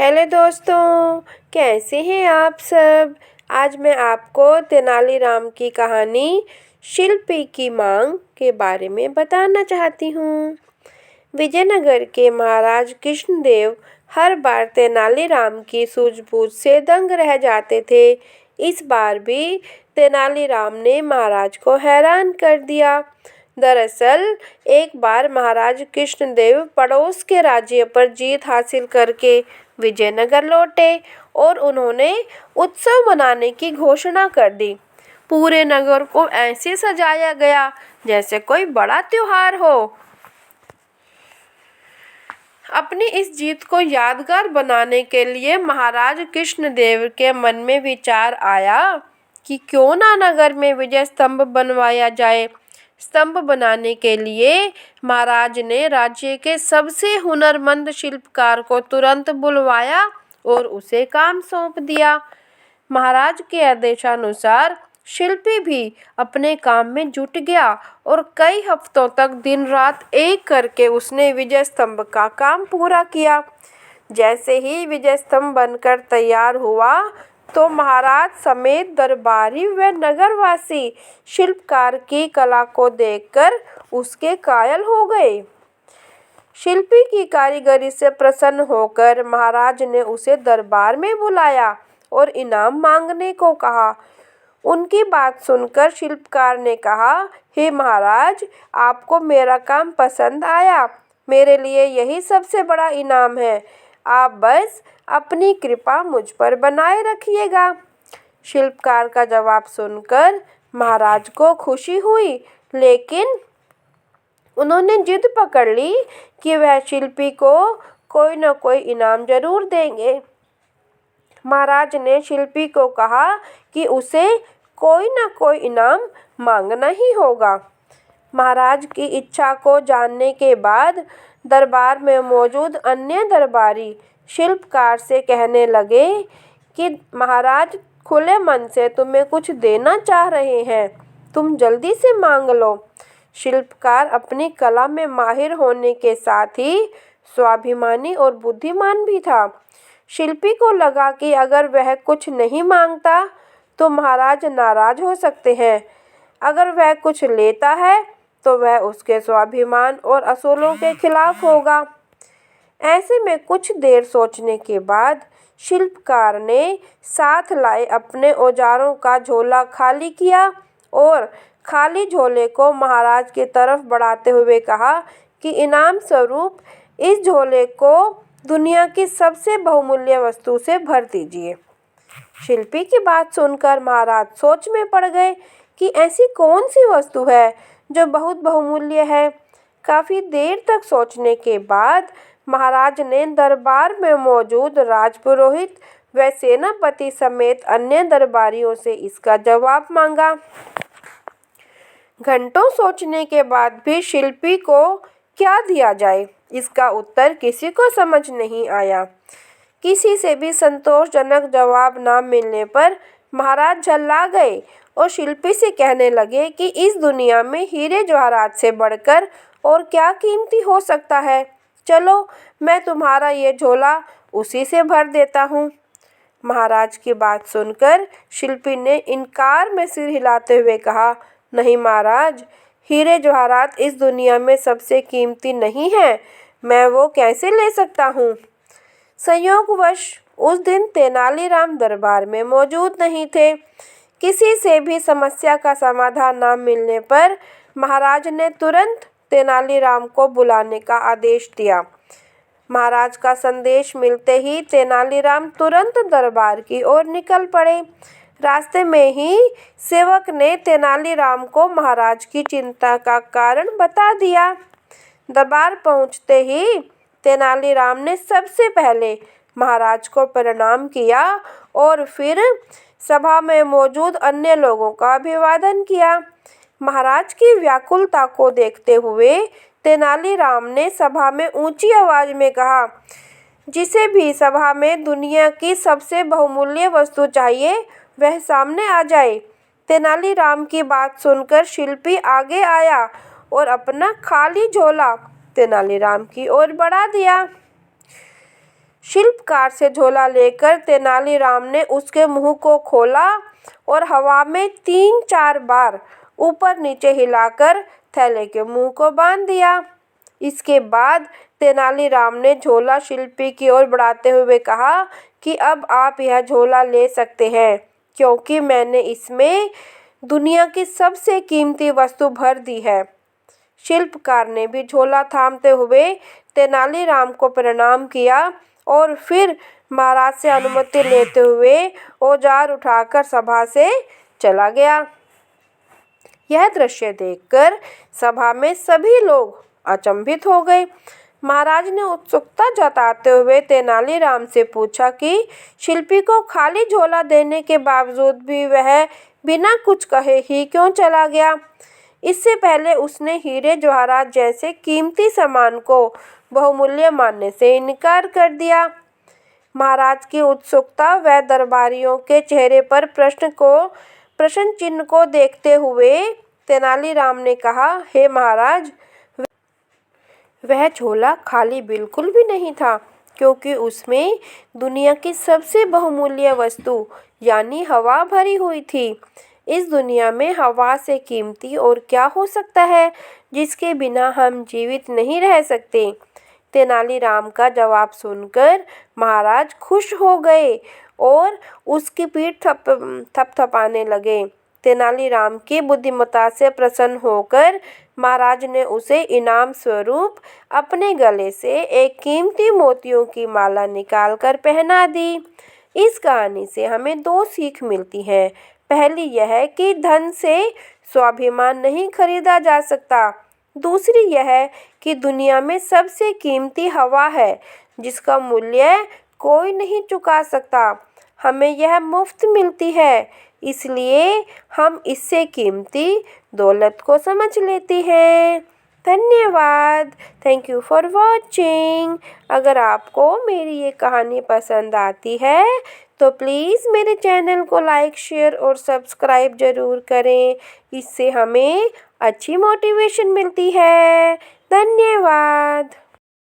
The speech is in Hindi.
हेलो दोस्तों, कैसे हैं आप सब। आज मैं आपको तेनालीराम की कहानी शिल्पी की मांग के बारे में बताना चाहती हूँ। विजयनगर के महाराज कृष्णदेव हर बार तेनालीराम की सूझबूझ से दंग रह जाते थे। इस बार भी तेनालीराम ने महाराज को हैरान कर दिया। दरअसल एक बार महाराज कृष्णदेव पड़ोस के राज्य पर जीत हासिल करके विजयनगर लौटे और उन्होंने उत्सव मनाने की घोषणा कर दी। पूरे नगर को ऐसे सजाया गया जैसे कोई बड़ा त्योहार हो। अपनी इस जीत को यादगार बनाने के लिए महाराज कृष्णदेव के मन में विचार आया कि क्यों ना नगर में विजय स्तंभ बनवाया जाए। स्तंभ बनाने के लिए महाराज ने राज्य के सबसे हुनरमंद शिल्पकार को तुरंत बुलवाया और उसे काम सौंप दिया। महाराज के आदेशानुसार शिल्पी भी अपने काम में जुट गया और कई हफ्तों तक दिन रात एक करके उसने विजय स्तंभ का काम पूरा किया। जैसे ही विजय स्तंभ बनकर तैयार हुआ तो महाराज समेत दरबारी व नगरवासी शिल्पकार की कला को देखकर उसके कायल हो गए। शिल्पी की कारीगरी से प्रसन्न होकर महाराज ने उसे दरबार में बुलाया और इनाम मांगने को कहा। उनकी बात सुनकर शिल्पकार ने कहा, हे महाराज, आपको मेरा काम पसंद आया। मेरे लिए यही सबसे बड़ा इनाम है। आप बस अपनी कृपा मुझ पर बनाए रखिएगा। शिल्पकार का जवाब सुनकर महाराज को खुशी हुई, लेकिन उन्होंने जिद पकड़ ली कि वह शिल्पी को कोई न कोई इनाम जरूर देंगे। महाराज ने शिल्पी को कहा कि उसे कोई न कोई इनाम मांगना ही होगा। महाराज की इच्छा को जानने के बाद दरबार में मौजूद अन्य दरबारी शिल्पकार से कहने लगे कि महाराज खुले मन से तुम्हें कुछ देना चाह रहे हैं, तुम जल्दी से मांग लो। शिल्पकार अपनी कला में माहिर होने के साथ ही स्वाभिमानी और बुद्धिमान भी था। शिल्पी को लगा कि अगर वह कुछ नहीं मांगता तो महाराज नाराज हो सकते हैं। अगर वह कुछ लेता है तो वह उसके स्वाभिमान और असूलों के खिलाफ होगा। ऐसे में कुछ देर सोचने के बाद शिल्पकार ने साथ लाए अपने औजारों का झोला खाली किया और खाली झोले को महाराज की तरफ बढ़ाते हुए कहा कि इनाम स्वरूप इस झोले को दुनिया की सबसे बहुमूल्य वस्तु से भर दीजिए। शिल्पी की बात सुनकर महाराज सोच में पड़ गए कि ऐसी कौन सी वस्तु है जो बहुत बहुमूल्य है। काफी देर तक सोचने के बाद महाराज ने दरबार में मौजूद राजपुरोहित व सेनापति समेत अन्य दरबारियों से इसका जवाब मांगा। घंटों सोचने के बाद भी शिल्पी को क्या दिया जाए, इसका उत्तर किसी को समझ नहीं आया। किसी से भी संतोषजनक जवाब न मिलने पर महाराज झल्ला गए और शिल्पी से कहने लगे कि इस दुनिया में हीरे जवाहरात से बढ़कर और क्या कीमती हो सकता है। चलो, मैं तुम्हारा ये झोला उसी से भर देता हूँ। महाराज की बात सुनकर शिल्पी ने इनकार में सिर हिलाते हुए कहा, नहीं महाराज, हीरे जवाहरात इस दुनिया में सबसे कीमती नहीं है। मैं वो कैसे ले सकता हूँ। संयोगवश उस दिन तेनालीराम दरबार में मौजूद नहीं थे। किसी से भी समस्या का समाधान न मिलने पर महाराज ने तुरंत तेनालीराम को बुलाने का आदेश दिया। महाराज का संदेश मिलते ही तेनालीराम तुरंत दरबार की ओर निकल पड़े। रास्ते में ही सेवक ने तेनालीराम को महाराज की चिंता का कारण बता दिया। दरबार पहुंचते ही तेनालीराम ने सबसे पहले महाराज को प्रणाम किया और फिर सभा में मौजूद अन्य लोगों का अभिवादन किया। महाराज की व्याकुलता को देखते हुए तेनालीराम ने सभा में ऊंची आवाज में कहा, जिसे भी सभा में दुनिया की सबसे बहुमूल्य वस्तु चाहिए वह सामने आ जाए। तेनालीराम की बात सुनकर शिल्पी आगे आया और अपना खाली झोला तेनालीराम की ओर बढ़ा दिया। शिल्पकार से झोला लेकर तेनालीराम ने उसके मुंह को खोला और हवा में 3-4 बार ऊपर नीचे हिलाकर थैले के मुंह को बांध दिया। इसके बाद तेनालीराम ने झोला शिल्पी की ओर बढ़ाते हुए कहा कि अब आप यह झोला ले सकते हैं, क्योंकि मैंने इसमें दुनिया की सबसे कीमती वस्तु भर दी है। शिल्पकार ने भी झोला थामते हुए तेनालीराम को प्रणाम किया और फिर महाराज से अनुमति लेते हुए औजार उठाकर सभा से चला गया। यह दृश्य देखकर सभा में सभी लोग अचंभित हो गए। महाराज ने उत्सुकता जताते हुए तेनालीराम से पूछा कि शिल्पी को खाली झोला देने के बावजूद भी वह बिना कुछ कहे ही क्यों चला गया। इससे पहले उसने हीरे जवाहरात जैसे कीमती सामान को बहुमूल्य मानने से इनकार कर दिया। महाराज की उत्सुकता व दरबारियों के चेहरे पर प्रश्न चिन्ह को देखते हुए तेनालीराम ने कहा, हे महाराज, वह झोला खाली बिल्कुल भी नहीं था, क्योंकि उसमें दुनिया की सबसे बहुमूल्य वस्तु यानी हवा भरी हुई थी। इस दुनिया में हवा से कीमती और क्या हो सकता है जिसके बिना हम जीवित नहीं रह सकते। तेनालीराम का जवाब सुनकर महाराज खुश हो गए और उसकी पीठ थपथपाने लगे। तेनालीराम की बुद्धिमत्ता से प्रसन्न होकर महाराज ने उसे इनाम स्वरूप अपने गले से एक कीमती मोतियों की माला निकालकर पहना दी। इस कहानी से हमें 2 सीख मिलती हैं। पहली यह कि धन से स्वाभिमान नहीं खरीदा जा सकता। दूसरी यह कि दुनिया में सबसे कीमती हवा है, जिसका मूल्य कोई नहीं चुका सकता। हमें यह मुफ्त मिलती है, इसलिए हम इससे कीमती दौलत को समझ लेते हैं। धन्यवाद। Thank you for watching. अगर आपको मेरी ये कहानी पसंद आती है तो प्लीज़ मेरे चैनल को लाइक, शेयर और सब्सक्राइब ज़रूर करें। इससे हमें अच्छी मोटिवेशन मिलती है। धन्यवाद।